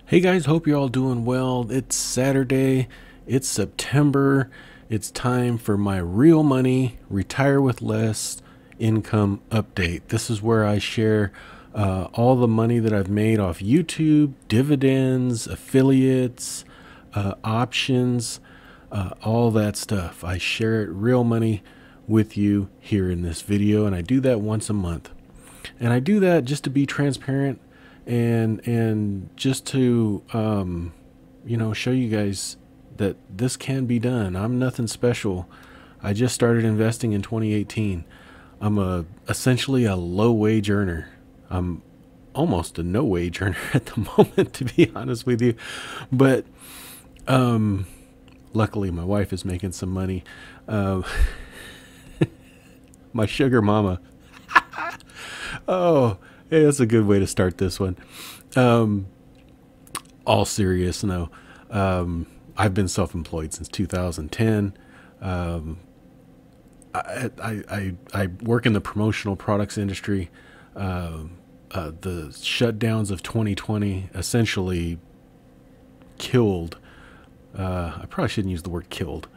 Hey guys, hope you're all doing well. It's Saturday, it's September, it's time for my real money, retire with less income update. This is where I share all the money that I've made off YouTube, dividends, affiliates, options, all that stuff. I share it real money with you here in this video, and I do that once a month. And I do that just to be transparent and just to show you guys that this can be done. I'm nothing special. I just started investing in 2018. I'm essentially a low wage earner. I'm almost a no wage earner at the moment, to be honest with you, but luckily my wife is making some money. My sugar mama. Oh, hey, that's a good way to start this one. All serious, no. I've been self-employed since 2010. I work in the promotional products industry. The shutdowns of 2020 essentially killed. I probably shouldn't use the word killed.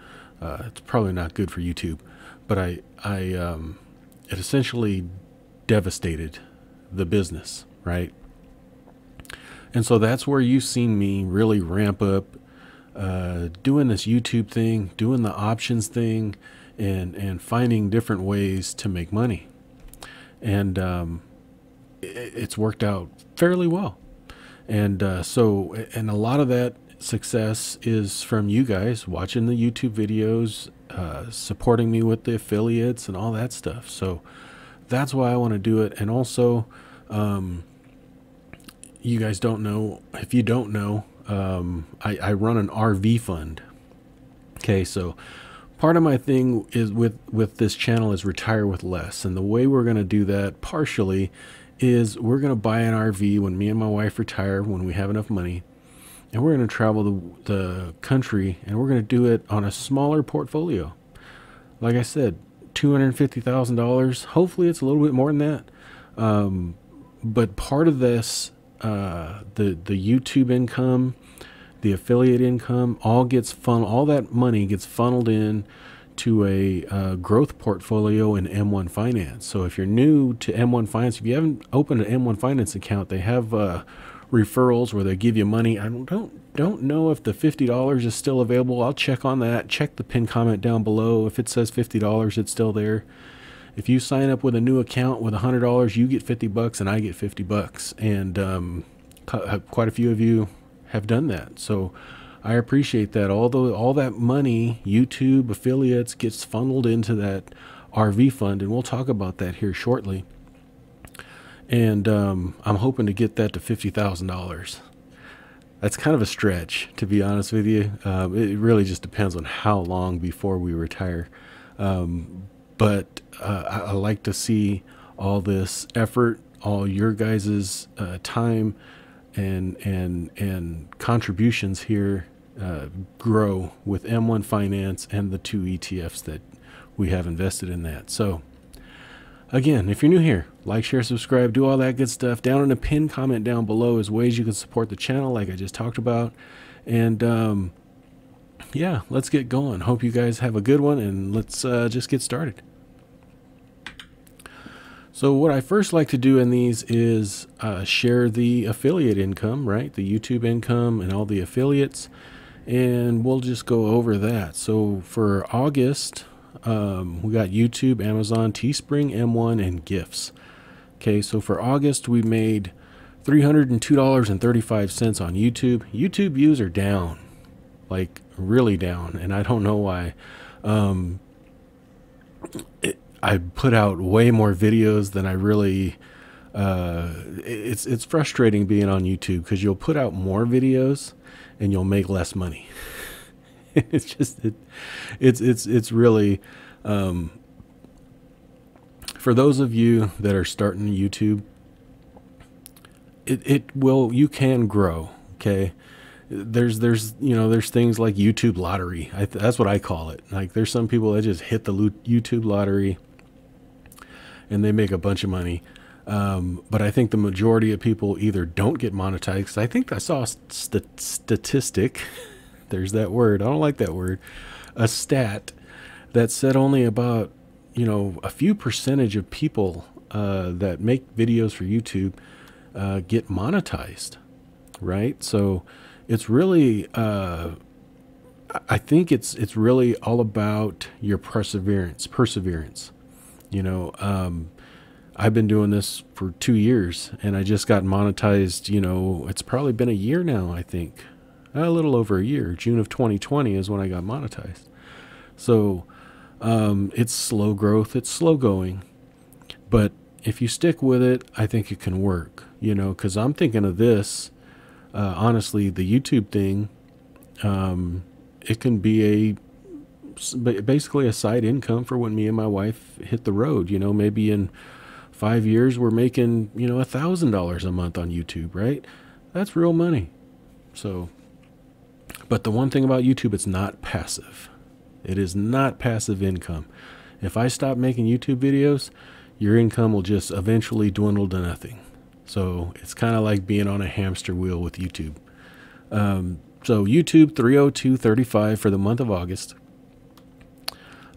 It's probably not good for YouTube, but it essentially devastated the business, right? And so that's where you've seen me really ramp up, doing this YouTube thing, doing the options thing, and finding different ways to make money. And it's worked out fairly well. And and a lot of that success is from you guys watching the YouTube videos, supporting me with the affiliates and all that stuff. So that's why I want to do it. And also, you guys don't know, if you don't know, I run an RV fund. Okay, so part of my thing is with this channel is retire with less. And the way we're going to do that partially is we're going to buy an RV when me and my wife retire, when we have enough money. And we're going to travel the country, and we're going to do it on a smaller portfolio. Like I said, $250,000. Hopefully it's a little bit more than that. But part of this, the YouTube income, the affiliate income, all that money gets funneled in to a growth portfolio in M1 Finance. So if you're new to M1 Finance, if you haven't opened an M1 Finance account, they have referrals where they give you money. I don't know if the $50 is still available. I'll check on that. Check the pinned comment down below. If it says $50, it's still there. If you sign up with a new account with $100, you get $50 and I get $50. And quite a few of you have done that. So I appreciate that. Although all that money, YouTube affiliates, gets funneled into that RV fund, and we'll talk about that here shortly. And I'm hoping to get that to $50,000. That's kind of a stretch, to be honest with you. It really just depends on how long before we retire. But I like to see all this effort, all your guys' time and contributions here grow with M1 Finance and the 2 ETFs that we have invested in that. So again, if you're new here, like, share, subscribe, do all that good stuff. Down in the pinned comment down below is ways you can support the channel, like I just talked about. And yeah, let's get going. Hope you guys have a good one, and let's just get started. So what I first like to do in these is share the affiliate income, right? The YouTube income and all the affiliates. And we'll just go over that. So for August, we got YouTube, Amazon, Teespring, M1, and gifts. Okay, so for August, we made $302.35 on YouTube. YouTube views are down, like really down, and I don't know why. I put out way more videos than I really. It's frustrating being on YouTube because you'll put out more videos and you'll make less money. It's really, for those of you that are starting YouTube, you can grow. Okay. There's things like YouTube lottery. That's what I call it. Like, there's some people that just hit the YouTube lottery and they make a bunch of money. But I think the majority of people either don't get monetized. 'Cause I think I saw a statistic. There's that word. I don't like that word. A stat that said only about, a few percentage of people that make videos for YouTube get monetized, right? So it's really, I think it's really all about your perseverance. I've been doing this for 2 years and I just got monetized. It's probably been a year now. I think a little over a year. June of 2020 is when I got monetized. So it's slow growth. It's slow going, but if you stick with it, I think it can work, because I'm thinking of this, honestly, the YouTube thing, it can be basically a side income for when me and my wife hit the road. Maybe in 5 years, we're making, $1,000 a month on YouTube, right? That's real money. So, but the one thing about YouTube, it's not passive. It is not passive income. If I stop making YouTube videos, your income will just eventually dwindle to nothing. So it's kind of like being on a hamster wheel with YouTube. So YouTube, $302.35 for the month of August.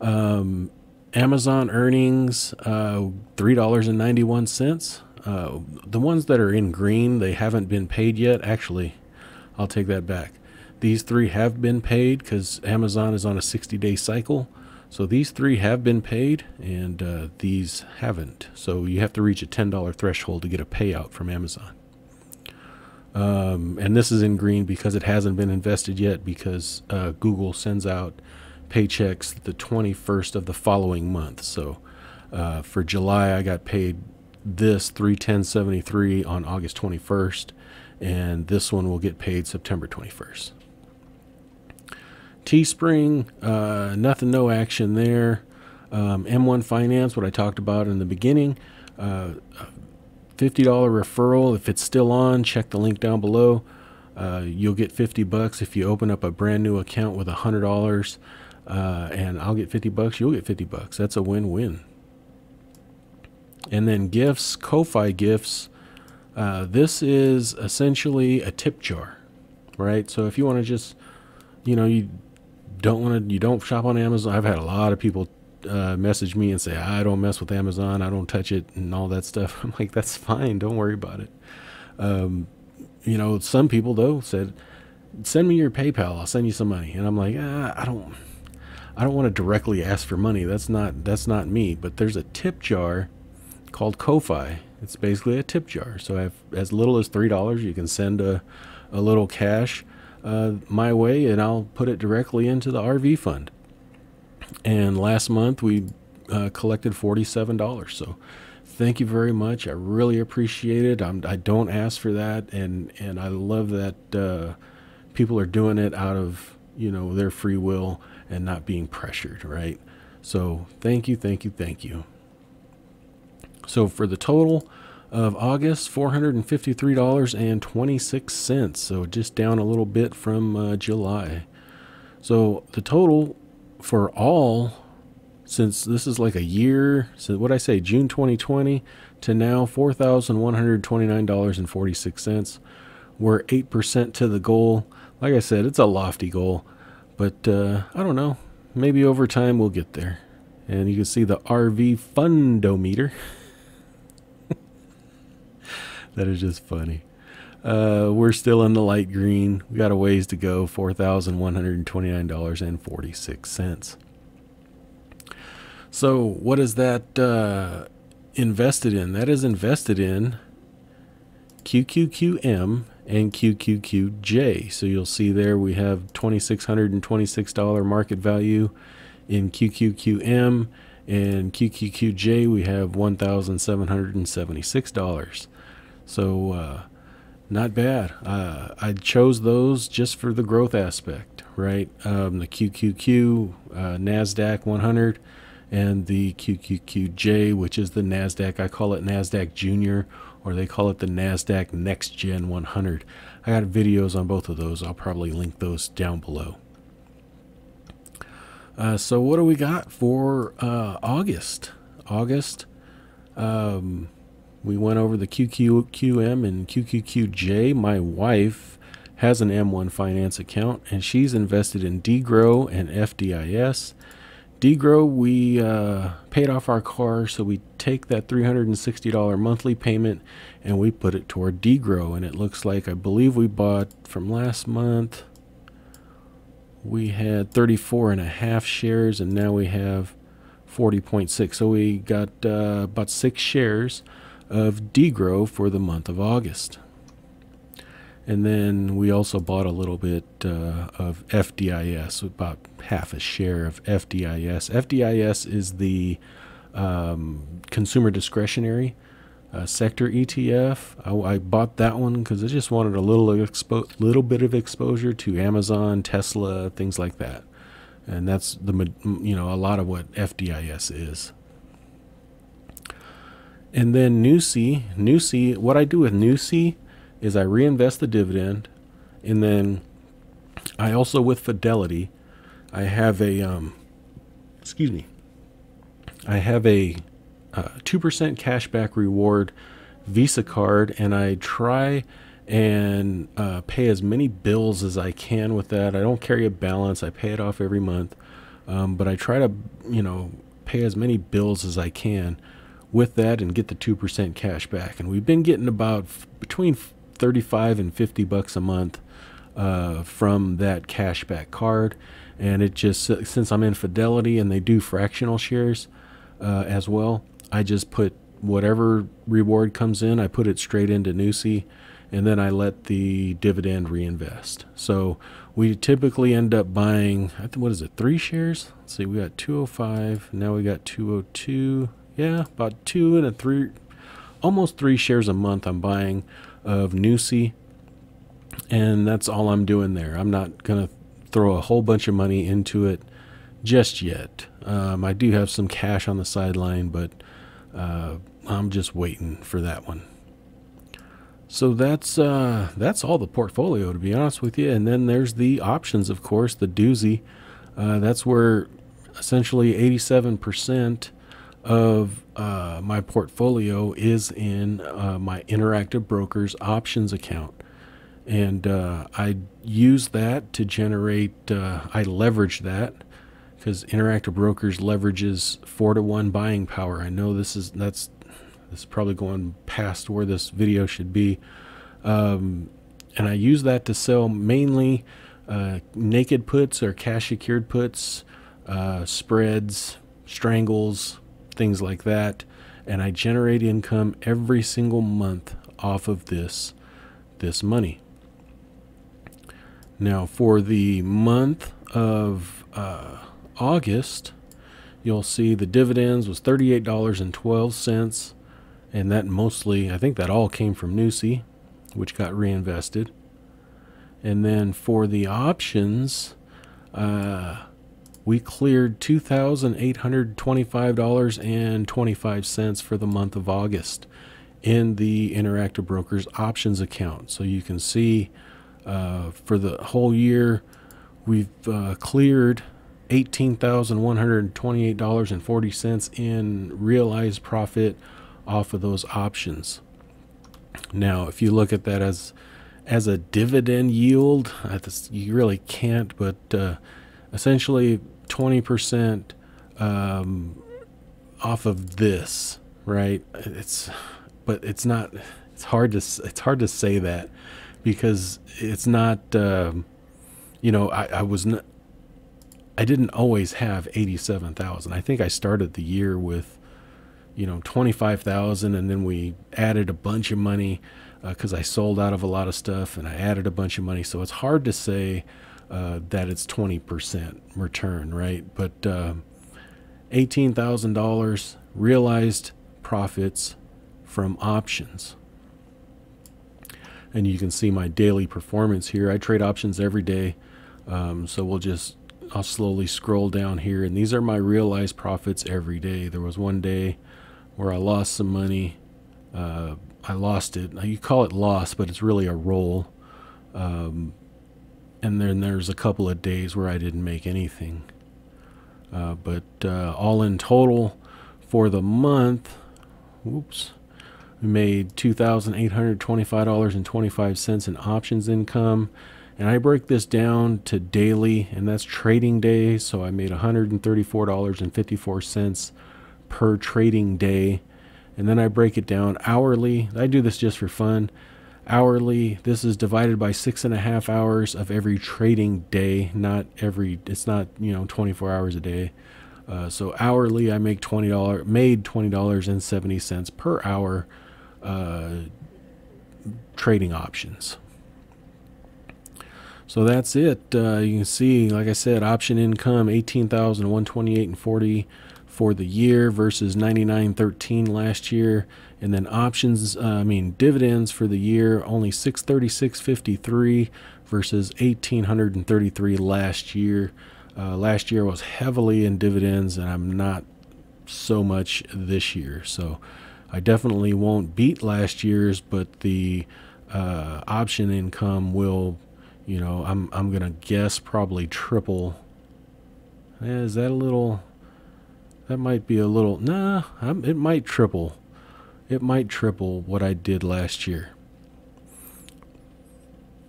Amazon earnings, $3.91. The ones that are in green, they haven't been paid yet. Actually, I'll take that back. These three have been paid because Amazon is on a 60-day cycle. So these three have been paid and these haven't. So you have to reach a $10 threshold to get a payout from Amazon. And this is in green because it hasn't been invested yet, because Google sends out paychecks the 21st of the following month. So for July, I got paid this $310.73 on August 21st, and this one will get paid September 21st. Teespring, nothing, no action there. M1 Finance, what I talked about in the beginning, $50 referral. If it's still on, check the link down below. You'll get $50 if you open up a brand new account with $100, and I'll get $50. You'll get $50. That's a win-win. And then gifts, Ko-Fi gifts. This is essentially a tip jar, right? So if you want to just, you don't shop on Amazon. I've had a lot of people message me and say, I don't mess with Amazon, I don't touch it and all that stuff. I'm like, that's fine, don't worry about it. Some people though said, send me your PayPal, I'll send you some money. And I'm like, I don't want to directly ask for money. That's not me. But there's a tip jar called Ko-Fi. It's basically a tip jar. So as little as $3, you can send a little cash my way, and I'll put it directly into the RV fund. And last month we collected $47. So thank you very much. I really appreciate it. I don't ask for that, and I love that people are doing it out of their free will and not being pressured, right? So thank you. So for the total of August, $453.26. So just down a little bit from July. So the total for all, since this is like a year, so what I say, June 2020 to now, $4,129.46. We're 8% to the goal. Like I said, it's a lofty goal, but I don't know. Maybe over time we'll get there. And you can see the RV fundometer. That is just funny. We're still in the light green. We got a ways to go. $4,129.46. So what is that invested in? That is invested in QQQM and QQQJ. So you'll see there we have $2,626 market value in QQQM, and QQQJ we have $1,776. So not bad. I chose those just for the growth aspect, right? The QQQ NASDAQ 100 and the QQQJ, which is the NASDAQ. I call it NASDAQ Junior, or they call it the NASDAQ Next Gen 100. I got videos on both of those. I'll probably link those down below. So what do we got for August? We went over the QQQM and QQQJ. My wife has an M1 Finance account, and she's invested in DGRO and FDIS. DGRO, we paid off our car, so we take that $360 monthly payment and we put it toward DGRO. And it looks like, I believe we bought from last month, we had 34.5 shares, and now we have 40.6. So we got about 6 shares of DGRO for the month of August. And then we also bought a little bit of FDIS, about half a share of FDIS. FDIS is the consumer discretionary sector ETF. I bought that one because I just wanted a little bit of exposure to Amazon, Tesla, things like that. And that's a lot of what FDIS is. And then NUSI, what I do with NUSI is I reinvest the dividend, and then I also, with Fidelity, I have a 2% cashback reward Visa card, and I try and pay as many bills as I can with that. I don't carry a balance. I pay it off every month, but I try to pay as many bills as I can with that and get the 2% cash back. And we've been getting about between 35 and 50 bucks a month from that cashback card. And it just, since I'm in Fidelity and they do fractional shares as well, I just put whatever reward comes in, I put it straight into NUSI, and then I let the dividend reinvest. So we typically end up buying, I think, what is it, 3 shares? Let's see, we got 205, now we got 202. Yeah, about 2 and 3, almost 3 shares a month I'm buying of NUSI, and that's all I'm doing there. I'm not gonna throw a whole bunch of money into it just yet. I do have some cash on the sideline, but I'm just waiting for that one. So that's all the portfolio, to be honest with you. And then there's the options, of course, the doozy. That's where essentially 87% of my portfolio is in my Interactive Brokers options account. And I use that to generate, I leverage that because Interactive Brokers leverages 4-to-1 buying power. I know this is probably going past where this video should be. And I use that to sell mainly naked puts or cash secured puts, spreads, strangles, things like that. And I generate income every single month off of this money. Now for the month of August, you'll see the dividends was $38.12, and that mostly, I think that all came from NUSI, which got reinvested. And then for the options, we cleared $2,825.25 for the month of August in the Interactive Brokers options account. So you can see for the whole year, we've cleared $18,128.40 in realized profit off of those options. Now, if you look at that as a dividend yield, you really can't, but essentially 20% off of this, right? It's hard to say that because it's not, I didn't always have 87,000. I think I started the year with 25,000, and then we added a bunch of money because I sold out of a lot of stuff, and I added a bunch of money. So it's hard to say that it's 20% return, right? But $18,000 realized profits from options. And you can see my daily performance here. I trade options every day. So I'll slowly scroll down here, and these are my realized profits every day. There was one day where I lost some money. I lost it. Now, you call it loss, but it's really a roll. And then there's a couple of days where I didn't make anything. But all in total for the month, We made $2,825.25 in options income. And I break this down to daily, and that's trading day. So I made $134.54 per trading day. And then I break it down hourly. I do this just for fun. Hourly, this is divided by 6.5 hours of every trading day, it's not, 24 hours a day. So hourly, I make made $20.70 per hour trading options. So that's it. You can see, like I said, option income $18,128.40 for the year versus $99.13 last year, and then options, dividends for the year only $636.53 versus $1,833 last year. Last year was heavily in dividends, and I'm not so much this year. So I definitely won't beat last year's, but the option income will, I'm gonna guess probably triple. Is that a little? That might be a little. Nah, it might triple. It might triple what I did last year.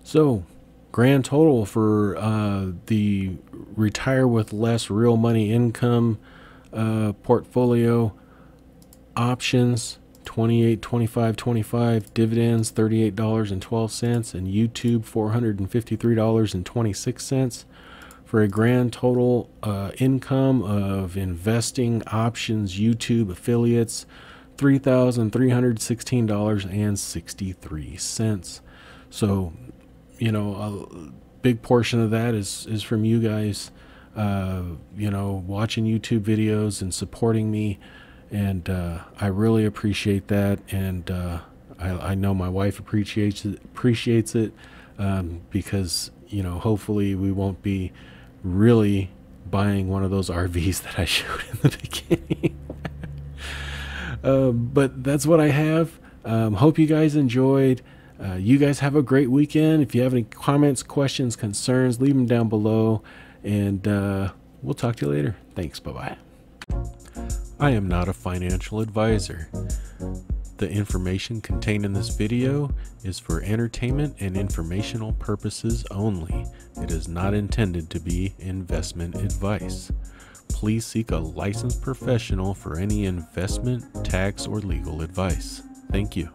So, grand total for the retire with less real money income portfolio: options $28, $25, $25, dividends $38.12, and YouTube $453.26. For a grand total income of investing, options, YouTube, affiliates, $3,316.63. So, a big portion of that is from you guys, watching YouTube videos and supporting me. And I really appreciate that. And I know my wife appreciates it because, hopefully we won't be really buying one of those RVs that I showed in the beginning. But that's what I have. Hope you guys enjoyed. You guys have a great weekend. If you have any comments, questions, concerns, leave them down below, and we'll talk to you later. Thanks. Bye-bye. I am not a financial advisor. The information contained in this video is for entertainment and informational purposes only. It is not intended to be investment advice. Please seek a licensed professional for any investment, tax, or legal advice. Thank you.